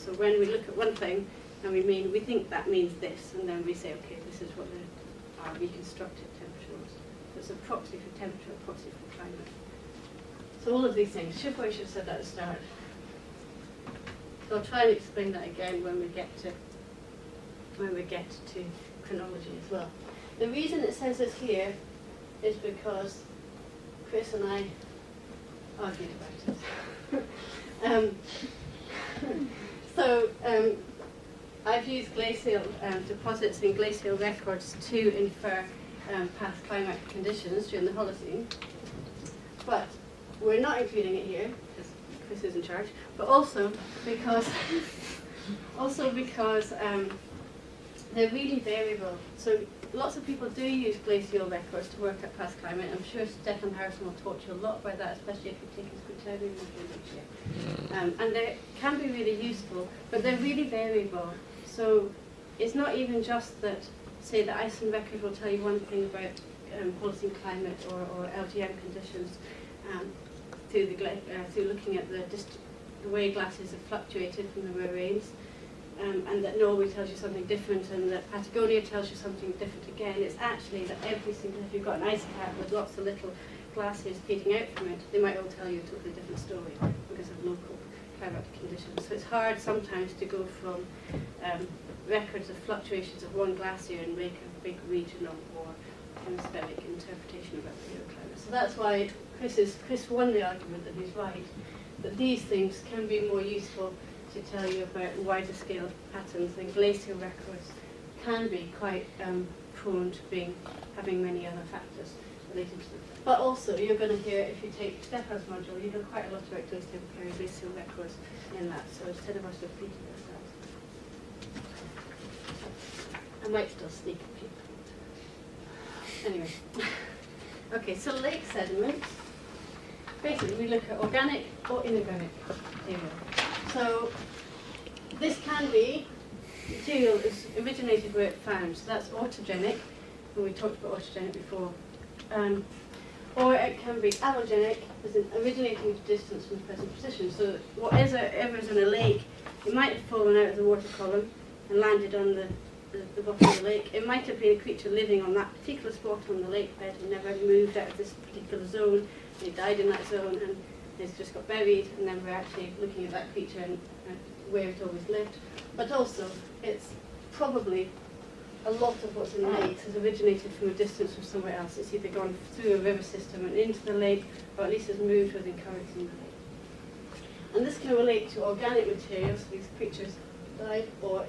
So when we look at one thing, and we think that means this, and then we say, okay, this is what our reconstructed temperature was. So it's a proxy for temperature, a proxy for climate. So all of these things. I should have said that at the start. So I'll try and explain that again when we get to chronology as well. The reason it says this here is because Chris and I argued about it. I've used glacial deposits and glacial records to infer past climate conditions during the Holocene, but we're not including it here because Chris is in charge, but also because they're really variable. So lots of people do use glacial records to work at past climate. I'm sure Stefan Harrison will talk to you a lot about that, especially if you take his quaternary module next year. And they can be really useful, but they're really variable. So it's not even just that, say, the Iceland record will tell you one thing about Holocene climate or LGM conditions through looking at the way glaciers have fluctuated from the rains. And that Norway tells you something different, and that Patagonia tells you something different again. It's actually that if you've got an ice cap with lots of little glaciers feeding out from it, they might all tell you a totally different story because of local climatic conditions. So it's hard sometimes to go from records of fluctuations of one glacier and make a big regional or hemispheric interpretation about paleoclimate. So that's why Chris won the argument that he's right, that these things can be more useful to tell you about wider scale patterns, and glacial records can be quite prone to having many other factors related to them. But also, you're going to hear, if you take Stefan's module, you hear quite a lot about glacial records in that, so instead of us repeating ourselves. I might still sneak a peek. Anyway. Okay, so lake sediments. Basically, we look at organic or inorganic material. So this can be material is originated where it's found. So that's autogenic, and we talked about autogenic before. Or it can be allogenic, as in originating at a distance from the present position. So whatever's in a lake, it might have fallen out of the water column and landed on the bottom of the lake. It might have been a creature living on that particular spot on the lake bed and never moved out of this particular zone. They died in that zone and it's just got buried, and then we're actually looking at that creature and where it always lived. But also, it's probably a lot of what's in lakes has originated from a distance from somewhere else. It's either gone through a river system and into the lake, or at least has moved within currents in the lake. And this can relate to organic materials, these creatures died, or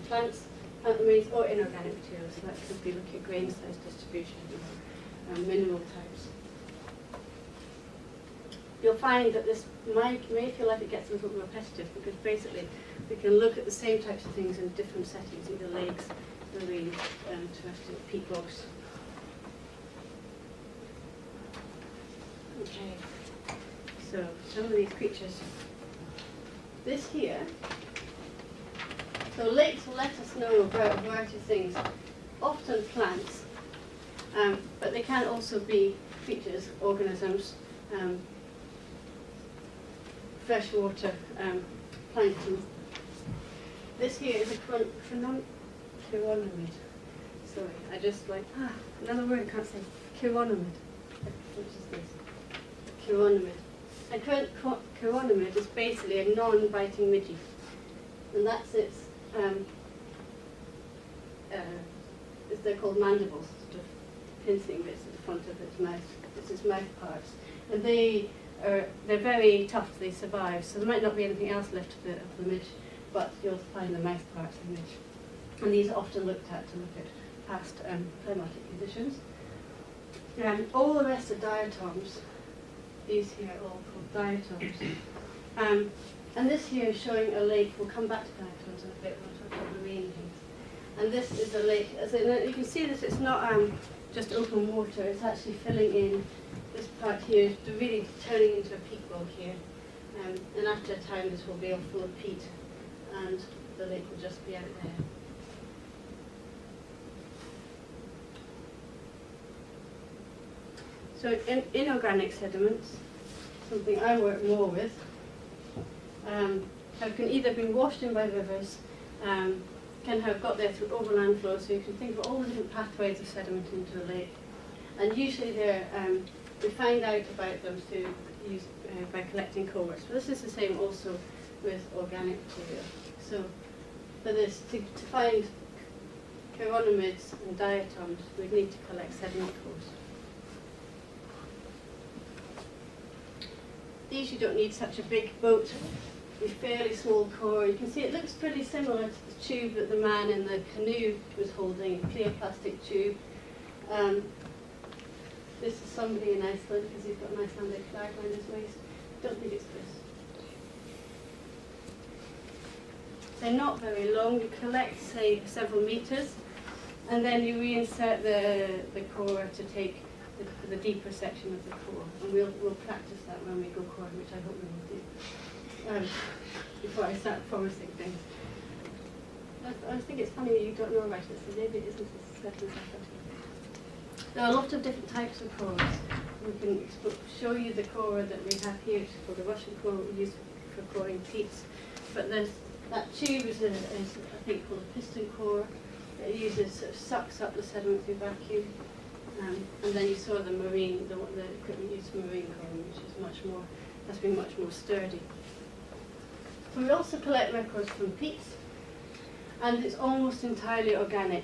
plants, or inorganic materials. So that could be looking at grain size distribution or mineral types. You'll find that this may feel like it gets a little bit repetitive, because basically we can look at the same types of things in different settings, either lakes, marine, terrestrial, peat bogs. Okay, so some of these creatures. This here, so lakes will let us know about a variety of things, often plants, but they can also be creatures, organisms, freshwater plankton. This here is a chironomid. Sorry, I just another word I can't say. Chironomid. What is this? Chironomid. A chironomid is basically a non-biting midge, and that's its. They're called mandibles, sort of pincing bits at the front of its mouth. It's its mouth parts, and they're very tough. They survive, so there might not be anything else left of the midge, but you'll find the mouth parts of the midge. And these are often looked at to look at past climatic conditions. All the rest are diatoms. These here are all called diatoms. And this here is showing a lake. We'll come back to diatoms in a bit when we talk about marine things. And this is a lake. As in, you can see that it's not just open water. It's actually filling in this part here, really turning into a peat bog here. And after a time, this will be all full of peat, and the lake will just be out there. So in inorganic sediments, something I work more with, have can either been washed in by rivers, can have got there through overland flow, so you can think of all the different pathways of sediment into a lake. And usually we find out about them by collecting coverts. But this is the same also with organic material. So for this, to find chironomids and diatoms, we need to collect sediment cores. These you don't need such a big boat, a fairly small core. You can see it looks pretty similar to the tube that the man in the canoe was holding, a clear plastic tube. This is somebody in Iceland because he's got an Icelandic flag around his waist. Don't think it's this. They're not very long. You collect, say, several meters, and then you reinsert the core to take the deeper section of the core. And we'll practice that when we go coring, which I hope we will do. Before I start promising things. I think it's funny you don't know about it, so maybe it isn't as certain as I thought. There are a lot of different types of cores. We can show you the core that we have here, which is called the Russian core we use for coring peats. But that tube is I think called a piston core. It sort of sucks up the sediment through vacuum. And then you saw the equipment used for marine coring, which is has been much more sturdy. So we also collect records from peats, and it's almost entirely organic.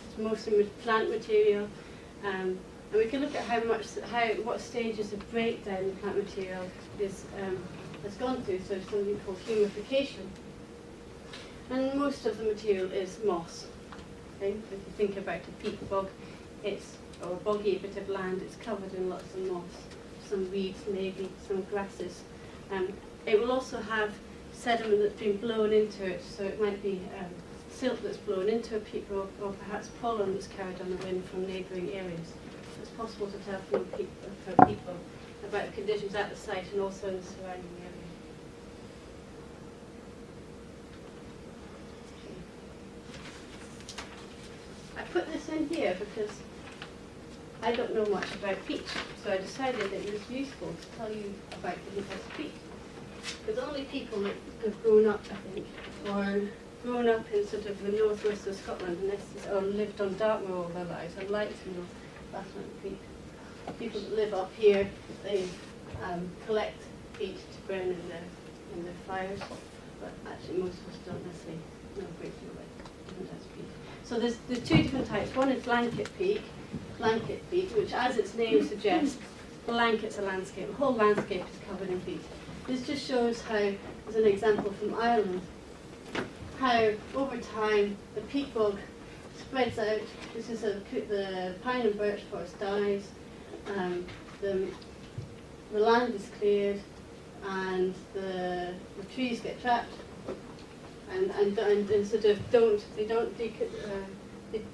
It's mostly plant material. And we can look at what stages of breakdown the plant material has gone through, so something called humification. And most of the material is moss. Okay? If you think about a peat bog, or a boggy bit of land, it's covered in lots of moss, some weeds maybe, some grasses. It will also have sediment that's been blown into it, so it might be silt that's blown into a peat bog, or perhaps pollen that's carried on the wind from neighbouring areas. So it's possible to tell from a peat bog about the conditions at the site and also in the surrounding area. I put this in here because I don't know much about peat, so I decided that it was useful to tell you about the different types of peat. Because only people that have grown up, I think, or grown up in sort of the northwest of Scotland, or lived on Dartmoor all their lives, and liked that's not peat. People that live up here, they collect peat to burn in their fires, but actually most of us don't necessarily know a great deal about different types of peat. So there's two different types. One is blanket peat, which, as its name suggests, blankets a landscape. The whole landscape is covered in peat. This just shows how, as an example from Ireland, how over time the peat bog spreads out. This is the pine and birch forest dies, the land is cleared, and the trees get trapped, and sort of they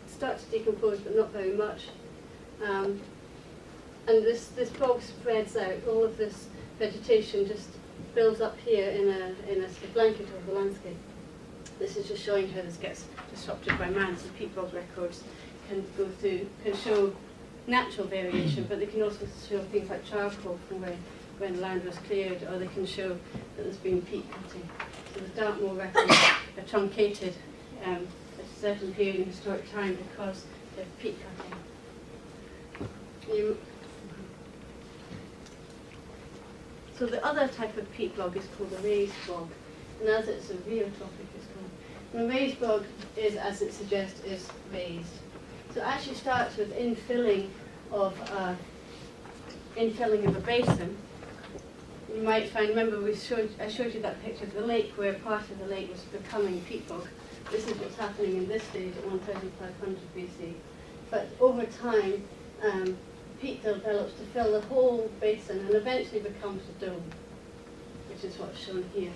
start to decompose, but not very much. And this bog spreads out. All of this vegetation just builds up here in a blanket over the landscape. This is just showing how this gets disrupted by man. So peat bog records can show natural variation, but they can also show things like charcoal from when land was cleared, or they can show that there's been peat cutting. So the Dartmoor records are truncated at a certain period in historic time because of peat cutting. So the other type of peat bog is called a raised bog, and as it's a rheotropic, it's called. And a raised bog is, as it suggests, is raised. So it actually starts with infilling of a basin. You might find, remember I showed you that picture of the lake where part of the lake was becoming peat bog. This is what's happening in this stage at 1500 BC. But over time, peat develops to fill the whole basin and eventually becomes a dome, which is what's shown here.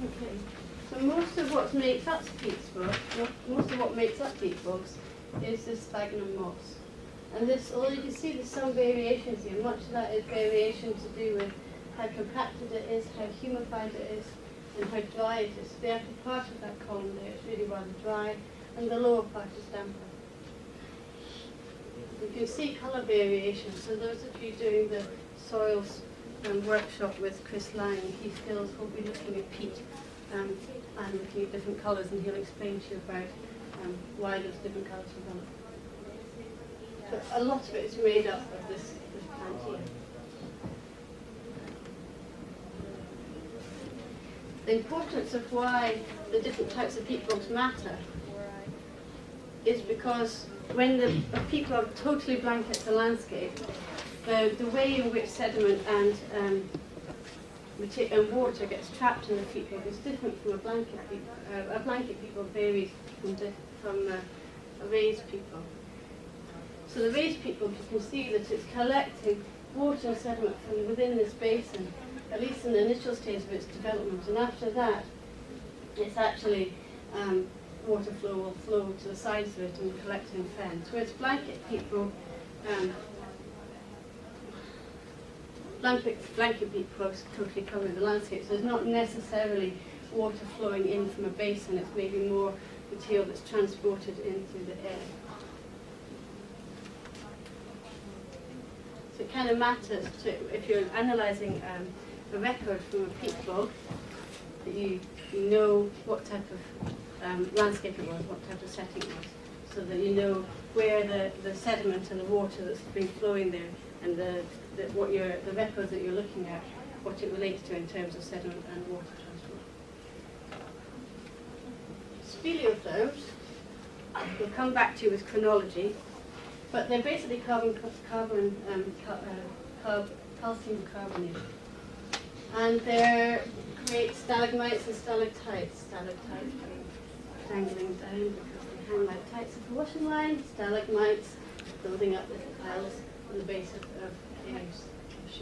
Okay, so most of what makes up peat bogs is this sphagnum moss. And this, although you can see there's some variations here, much of that is variation to do with how compacted it is, how humified it is, and how dry it is. The upper part of that column there is really rather dry, and the lower part is damper. You can see colour variation. So those of you doing the soils workshop with Chris Lang and Keith Hills will be looking at peat and looking at different colours, and he'll explain to you about why those different colours develop. But a lot of it is made up of this plant here. The importance of why the different types of peat bogs matter is because when the peat bog totally blankets the landscape, the way in which sediment and water gets trapped in the peat bog is different from a blanket peat bog. A blanket peat bog varies from a raised peat bog. So the raised peat bog, you can see that it's collecting water and sediment from within this basin, at least in the initial stage of its development, and after that it's actually water flow will flow to the sides of it and collect in fens. Whereas blanket peat bog, blanket peat bogs totally covering the landscape, so there's not necessarily water flowing in from a basin, it's maybe more material that's transported into the air. So it kind of matters to, if you're analysing a record from a peat bog, that you know what type of landscape it was, what type of setting it was, so that you know where the sediment and the water that's been flowing there, and the records that you're looking at, what it relates to in terms of sediment and water transport. Speleothems, we'll come back to with chronology, but they're basically calcium carbonate. And they create stalagmites and stalactites. Stalactites dangling down because they hang like tights of the washing line. Stalagmites building up little piles on the base of caves.